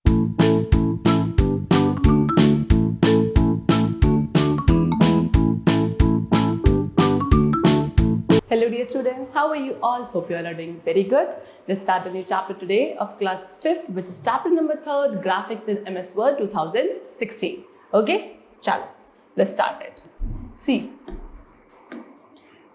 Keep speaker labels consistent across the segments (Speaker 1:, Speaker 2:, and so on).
Speaker 1: Hello dear students, how are you all? Hope you all are doing very good. Let's start a new chapter today of class 5th, which is chapter number 3rd, Graphics in MS Word 2016. Okay, chalo, let's start it. See,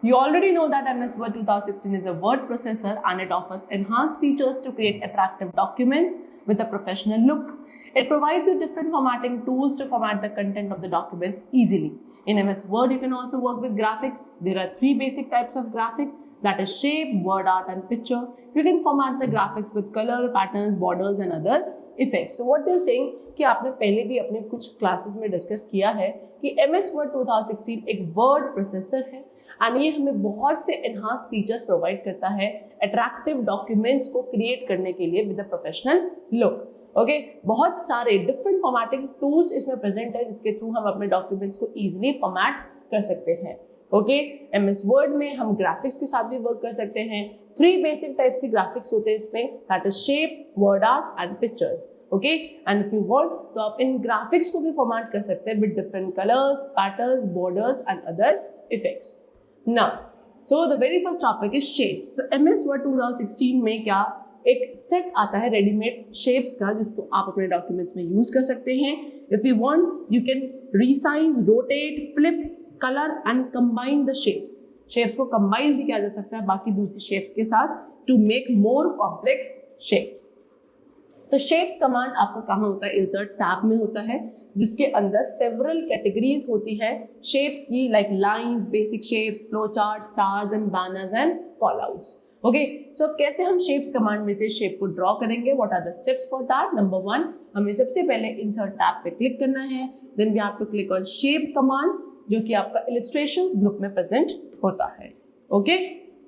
Speaker 1: you already know that MS Word 2016 is a word processor and it offers enhanced features to create attractive documents with a professional look. It provides you different formatting tools to format the content of the documents easily. In MS Word, you can also work with graphics. There are 3 basic types of graphic, that is shape, word art and picture. You can format the graphics with color, patterns, borders and other effects. So what they're saying कि आपने पहले भी अपने कुछ classes में discuss किया है कि MS Word 2016 एक वर्ड प्रोसेसर है एंड ये हमें बहुत से एनहांस फीचर्स प्रोवाइड करता है अट्रैक्टिव डॉक्यूमेंट्स को क्रिएट करने के लिए with a professional look. Okay, बहुत सारे डिफरेंट फॉर्मेटिंग टूल्स इसमें प्रेजेंट है जिसके थ्रू हम अपने डॉक्यूमेंट्स को इजीली फॉर्मेट कर सकते हैं. ओके, एमएस वर्ड में हम ग्राफिक्स के साथ भी वर्क कर सकते हैं. 3 बेसिक टाइप के ग्राफिक्स होते हैं इसमें, that is shape, word art and pictures. Okay, and if you want तो आप इन ग्राफिक्स को भी फॉर्मेट कर सकते हैं with different colours, patterns, borders and other effects. Now so the very first topic is shapes. तो एमएस वर्ड 2016 में क्या एक सेट आता है रेडीमेड शेप्स का जिसको आप अपने डॉक्यूमेंट्स में यूज कर सकते हैं. If you want you can resize, rotate, flip, colour and combine the shapes. Shapes को कंबाइन भी किया जा सकता है बाकी दूसरी शेप्स के साथ to make more complex shapes. तो शेप्स कमांड आपका कहाँ होता है? इंसर्ट टैब में होता है जिसके अंदर सेवरल कैटेगरीज होती है शेप्स की, like lines, basic shapes, flow chart, stars and banners and call outs. Okay, so कैसे हम शेप्स कमांड में से शेप को ड्रॉ करेंगे? What are the steps for that? Number 1, हमें सबसे पहले इंसर्ट टैब पे क्लिक करना है. Then we have to click on shape command जो कि आपका इलस्ट्रेशंस ग्रुप में प्रेजेंट होता है. ओके,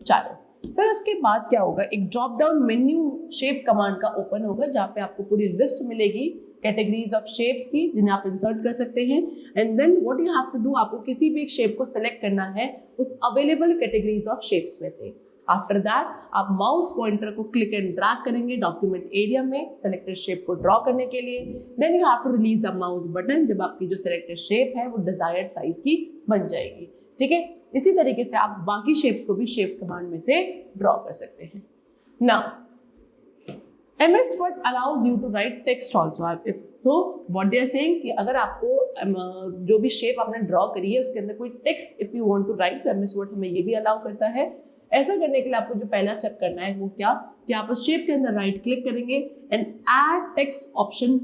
Speaker 1: चलो फिर उसके बाद क्या होगा, एक drop down menu shape command का ओपन होगा जहाँ पे आपको पूरी लिस्ट मिलेगी कैटेगरीज ऑफ शेप्स की जिन्हें आप इंसर्ट कर सकते हैं. And then what you have to do, आपको किसी भी एक शेप को सिलेक्ट करना है उस अवेलेबल कैटेगरीज ऑफ शेप्स में से. आफ्टर दैट आप माउस पॉइंटर को क्लिक एंड ड्रैग करेंगे डॉक्यूमेंट एरिया में सेलेक्टेड शेप को ड्रॉ करने के लिए. Then you have to release the mouse button जब आपकी जो सिलेक्टेड शेप है वो डिजायर्ड साइज की बन जाएगी. ठीक है, इसी तरीके से आप बाकी शेप्स को भी शेप्स कमांड में से ड्रॉ कर सकते हैं. Now MS Word allows you to write text also. If so, what they are saying कि अगर आपको जो भी शेप आपने ड्रॉ करी है उसके अंदर कोई text if you want to write तो MS Word हमें ये भी अलाउ करता है. ऐसा करने के लिए आपको जो पहला स्टेप करना है वो क्या कि आप उस शेप के अंदर राइट क्लिक करेंगे एंड ऐड टेक्स्ट ऑप्शन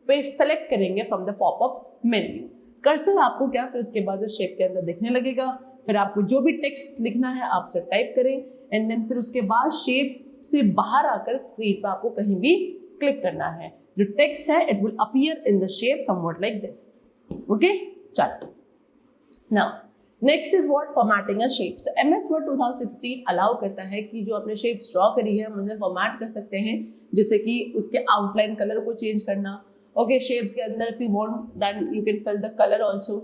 Speaker 1: पे सेलेक्ट करेंगे from the popup menu. Cursor आपको क्या फिर उसके बाद उस शेप के अंदर दिखने लगेगा. फिर आपको जो भी टेक्स्ट लिखना है आप उसे टाइप करें एंड देन फिर उसके बाद शेप से बाहर आकर स्क्रीन पर आपको कहीं भी क्लिक करना है. जो टेक्स्ट है it will appear in the shape somewhat like this. Okay, चलो now next is what formatting a shape. So MS Word 2016 allow करता है कि जो आपने शेप्स ड्रॉ करी है हम उन्हें फॉर्मेट कर सकते हैं, जैसे कि उसके आउटलाइन कलर को चेंज करना. ओके, शेप्स के अंदर if you want then you can fill the colour also.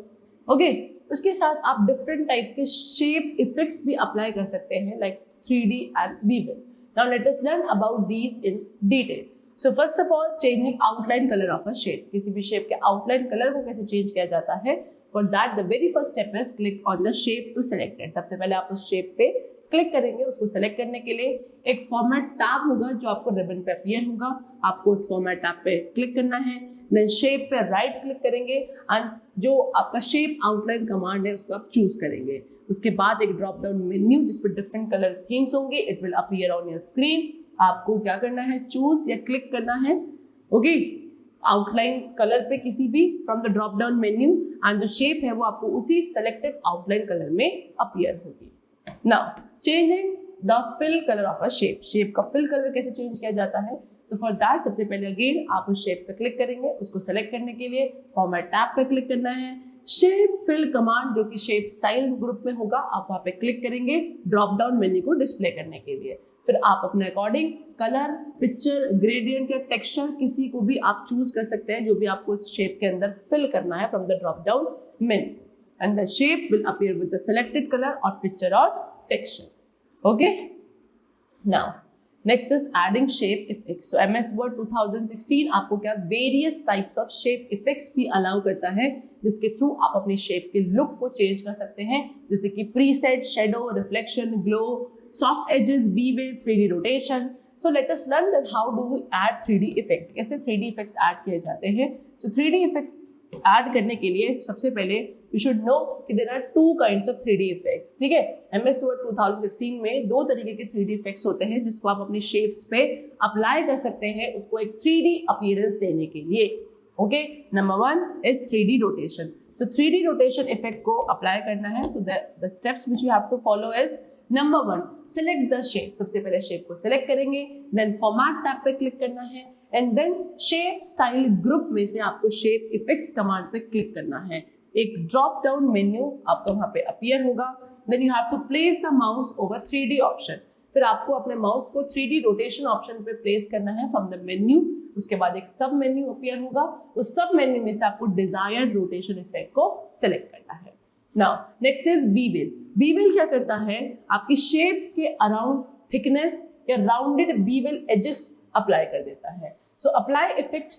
Speaker 1: Okay, उसके साथ आप डिफरेंट टाइप्स के शेप इफेक्ट्स भी अप्लाई कर सकते हैं like 3D and Weaver. Now let us learn about these in detail. So first of all, changing outline color of a shape. किसी भी शेप के आउटलाइन कलर को कैसे चेंज किया जाता है? For that the very first step is click on the shape to select it. सबसे पहले आप उस शेप पे क्लिक करेंगे. उसको सेलेक्ट करने के लिए एक फॉर्मेट टैब होगा जो आपको रिबन पे अपीयर होगा. आपको उस फॉर्मेट टैब पे क्लिक करना है. देन शेप पे राइट क्लिक करेंगे एंड जो आपका शेप आउटलाइन कमांड है उसको आप चूज करेंगे. उसके बाद एक ड्रॉप डाउन मेन्यू जिस पर डिफरेंट कलर थीम्स होंगे it will appear on your screen. आपको क्या करना है, चूज या क्लिक करना है ओके आउटलाइन कलर पे किसी भी from the drop down menu and जो शेप है वो आपको उसी सेलेक्टेड आउटलाइन कलर में अपीयर होगी. Now changing the fill colour of a shape. Shape का फिल कलर कैसे चेंज किया जाता है? सो फॉर दैट सबसे पहले अगेन आप उस शेप पे क्लिक करेंगे. उसको सेलेक्ट करने के लिए फॉर्मेट टैब पे क्लिक करना है. शेप फिल कमांड जो कि शेप स्टाइल ग्रुप में होगा आप वहां पे क्लिक करेंगे ड्रॉप डाउन मेन्यू को डिस्प्ले करने के लिए. फिर आप अपने अकॉर्डिंग कलर, पिक्चर, ग्रेडियंट या टेक्सचर किसी को भी आप चूज कर सकते हैं जो भी आपको इस शेप के अंदर फिल करना है from the drop down menu and the shape will appear with the selected colour और पिक्चर और texture. Okay, now next is adding shape effects. तो MS Word 2016 आपको क्या various types of shape effects भी allow करता है, जिसके through आप अपनी शेप के लुक को चेंज कर सकते हैं, जैसे कि preset, shadow, reflection, glow, soft edges, bevel, 3D rotation. So let us learn that how do we add 3D effects, कैसे 3D effects ऐड किए जाते हैं। So 3D effects ऐड करने के लिए सबसे पहले you should know कि there are two kinds of 3D effects, ठीक है। MS Word 2016 में दो तरीके के 3D effects होते हैं जिसको आप अपनी शेप्स पे अप्लाई कर सकते हैं उसको एक 3D अपीयरेंस देने के लिए। Okay, number 1 is 3D rotation. So 3D rotation effect को अप्लाई करना है। So the steps which you have to follow is number 1, select the shape. सबसे पहले शेप को सिलेक्ट करेंगे, देन फॉर्मेट टैब पे क्लिक करना है, and then shape style group में से आपको शेप इफेक्ट्स कमांड पे क्लिक करना है। एक ड्रॉप डाउन मेन्यू आपको वहां पे अपीयर होगा। Then you have to place the mouse over 3D option. फिर आपको अपने माउस को 3D रोटेशन ऑप्शन पे प्लेस करना है फ्रॉम द मेन्यू। उसके बाद एक सब मेन्यू अपीयर होगा, उस सब मेन्यू में से आपको डिजायर्ड रोटेशन इफेक्ट को सिलेक्ट करना है। Now next is bevel. Bevel क्या करता है, आपकी शेप्स के अराउंड थिकनेस या राउंडेड बीवेल एजेस अप्लाई कर देता है। So apply effect,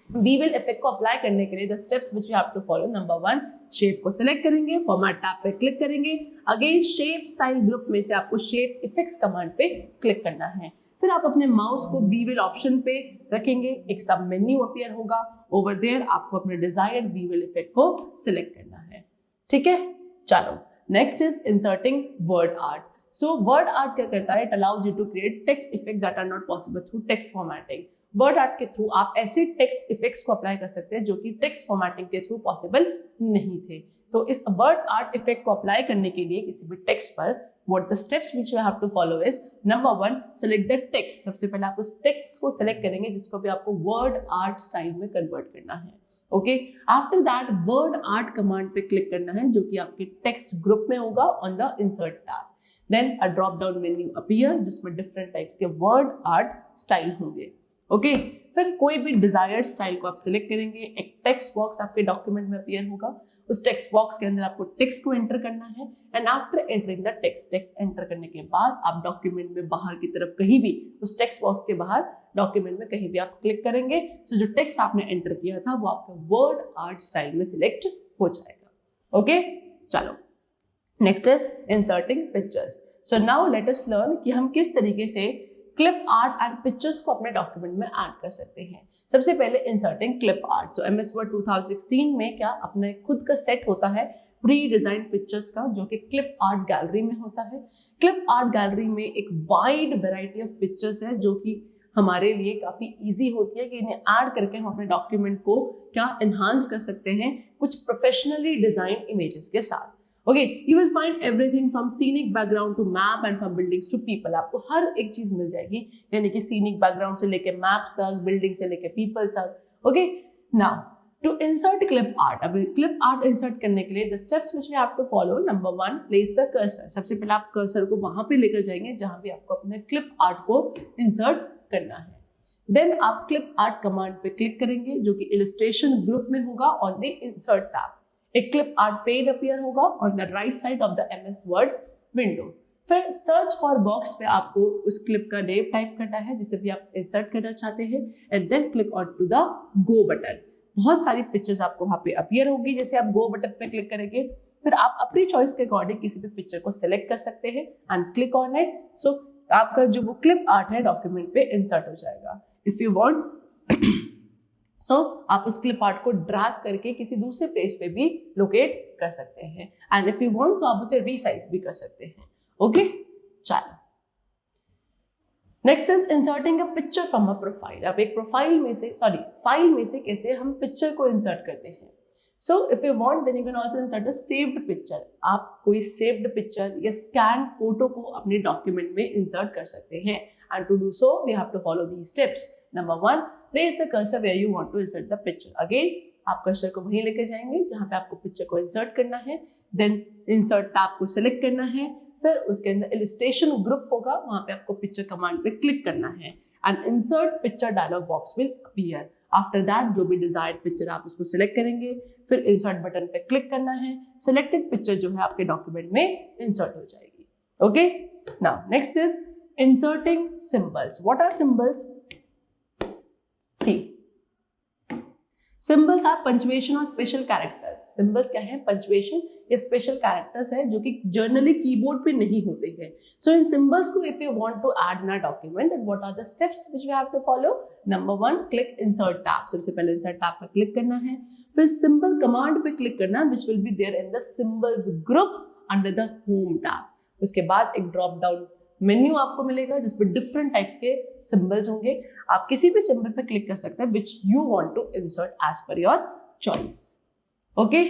Speaker 1: bevel effect को अप्लाई करने के लिए the steps which you have to follow. Number 1, shape को सिलेक्ट करेंगे, फॉर्मेट टैब पे क्लिक करेंगे, अगेन शेप स्टाइल ग्रुप में से आपको शेप इफेक्ट्स कमांड पे क्लिक करना है। फिर आप अपने माउस को बीवेल ऑप्शन पे रखेंगे, एक सब मेन्यू अपीयर होगा, ओवर देयर आपको अपने डिजायर्ड बीवेल इफेक्ट को सिलेक्ट करना है। ठीक है, चलो next is inserting word art. So word art क्या करता है, it allows you to create text effect that are not possible through text formatting. Word art के थ्रू आप ऐसे टेक्स्ट इफेक्ट्स को अप्लाई कर सकते हैं जो कि टेक्स्ट फॉर्मेटिंग के थ्रू पॉसिबल नहीं थे। तो इस वर्ड आर्ट इफेक्ट को अप्लाई करने के लिए किसी भी टेक्स्ट पर what the steps which you have to follow is number 1, select the text। सबसे पहले आप उस टेक्स्ट को सिलेक्ट करेंगे जिसको भी आपको वर्ड आर्ट स्टाइल में कन्वर्ट करना है। Okay, after that word art command पे क्लिक करना है जो कि आपके टेक्स्ट ग्रुप में होगा on the insert tab. Then a drop down menu appear जिसमें डिफरेंट टाइप्स के वर्ड आर्ट स्टाइल होंगे। ओके, फिर कोई भी डिजायर्ड स्टाइल को आप सिलेक्ट करेंगे, एक टेक्स्ट बॉक्स आपके डॉक्यूमेंट में अपीयर होगा, उस टेक्स्ट बॉक्स के अंदर आपको टेक्स्ट को एंटर करना है, and after entering the text enter करने के बाद आप डॉक्यूमेंट में बाहर की तरफ कहीं भी, उस टेक्स्ट बॉक्स के बाहर डॉक्यूमेंट में कहीं भी आप क्लिक करेंगे, सो जो टेक्स्ट आपने एंटर किया था वो आपके वर्ड आर्ट स्टाइल में सिलेक्ट हो जाएगा। ओके, चलो next is inserting pictures. So now let us learn कि हम किस तरीके से क्लिप आर्ट एंड पिक्चर्स को अपने डॉक्यूमेंट में ऐड कर सकते हैं। सबसे पहले इंसर्टिंग क्लिप आर्ट। सो MS Word 2016 में क्या अपने खुद का सेट होता है प्री डिजाइन पिक्चर्स का जो कि क्लिप आर्ट गैलरी में होता है। क्लिप आर्ट गैलरी में एक वाइड वैरायटी ऑफ पिक्चर्स है जो कि हमारे लिए काफी इजी होती है कि इन्हें ऐड करके हम अपने डॉक्यूमेंट को क्या एनहांस कर सकते हैं कुछ प्रोफेशनली डिजाइन इमेजेस के साथ। Okay, you will find everything from scenic background to map and from buildings to people। आपको हर एक चीज मिल जाएगी, यानी कि scenic background से लेके maps तक, building से लेके people तक। Okay, now to insert clip art। अब clip art insert करने के लिए the steps which we have to follow। Number 1, place the cursor। सबसे पहले आप cursor को वहां पे लेकर जाएंगे जहां भी आपको अपने clip art को insert करना है। Then आप clip art command पे क्लिक करेंगे जो कि illustration group में होगा on the insert tab। एक क्लिप आर्ट पेज अपीयर होगा on the right side of the MS Word window. फिर सर्च फॉर बॉक्स पे आपको उस क्लिप का नेम टाइप करना है जिसे भी आप इंसर्ट करना चाहते हैं, and then click on to the go button. बहुत सारी पिक्चर्स आपको वहां पे अपीयर होगी, जैसे आप गो बटन पे क्लिक करेंगे फिर आप अपनी चॉइस के अकॉर्डिंग किसी भी पिक्चर को सिलेक्ट कर सकते हैं एंड क्लिक ऑन इट। सो आपका जो वो क्लिप आर्ट है डॉक्यूमेंट पे इंसर्ट हो जाएगा। इफ यू वांट सो आप उस क्लिप आर्ट को ड्रैग करके किसी दूसरे प्लेस पे भी लोकेट कर सकते हैं, एंड इफ यू वांट तो आप उसे रीसाइज भी कर सकते हैं। ओके, चलो next is inserting a picture from a profile. अब एक प्रोफाइल में से फाइल में से कैसे हम पिक्चर को इंसर्ट करते हैं। So if you want then you can also insert a saved picture. आप कोई सेव्ड पिक्चर या स्कैन फोटो को अपने डॉक्यूमेंट में इंसर्ट कर सकते हैं, and to do so we have to follow these steps. Number 1, place the cursor where you want to insert the picture। Again, आप कर्सर को वहीं लेकर जाएंगे जहां पे आपको पिक्चर को इंसर्ट करना है, देन इंसर्ट टैब को सिलेक्ट करना है, फिर उसके अंदर इलस्ट्रेशन ग्रुप होगा वहां पे आपको पिक्चर कमांड पे क्लिक करना है, and insert picture dialog box will appear. After that जो भी डिजायर्ड पिक्चर आप उसको सिलेक्ट करेंगे, फिर इंसर्ट बटन पे क्लिक करना है, सिलेक्टेड पिक्चर जो है आपके डॉक्यूमेंट में इंसर्ट हो जाएगी। Okay, now next is inserting symbols. What are symbols? See, symbols are punctuation और स्पेशल कैरेक्टर्स. सिंबल्स क्या है? पंचुएशन या स्पेशल कैरेक्टर्स है जो कि जनरली कीबोर्ड पे नहीं होते हैं. सो इन सिंबल्स को if you want to add in a document, then what are the steps which we have to follow? Number 1, click insert tab. सबसे पहले इंसर्ट टैब पर क्लिक करना है, फिर सिंबल कमांड पे क्लिक करना which will be there in the symbols group under the home tab. उसके बाद एक ड्रॉप डाउन मेन्यू आपको मिलेगा जिसमें डिफरेंट टाइप्स के सिंबल्स होंगे. आप किसी भी सिंबल पे क्लिक कर सकते हैं which you want to insert as per your choice. Okay,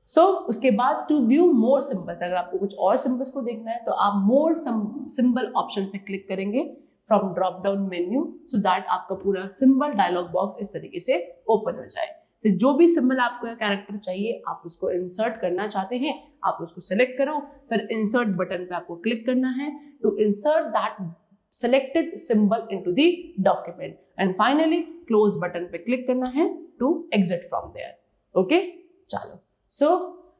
Speaker 1: so उसके बाद टू व्यू मोर सिंबल्स, अगर आपको कुछ और सिंबल्स को देखना है तो आप मोर सिंबल ऑप्शन पे क्लिक करेंगे from drop down menu, so that आपका पूरा सिंबल डायलॉग बॉक्स इस तरीके से ओपन हो जाए. फिर जो भी सिंबल आपको या कैरेक्टर चाहिए, आप उसको इंसर्ट करना चाहते हैं, आप उसको सेलेक्ट करो, फिर इंसर्ट बटन पे आपको क्लिक करना है to insert that selected symbol into the document, and finally close button पे click करना है to exit from there. Okay, चलो. So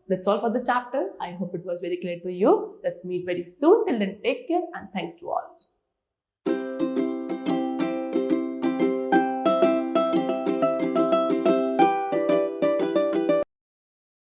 Speaker 1: that's all for the chapter. I hope it was very clear to you. Let's meet very soon. Till then, take care and thanks to all.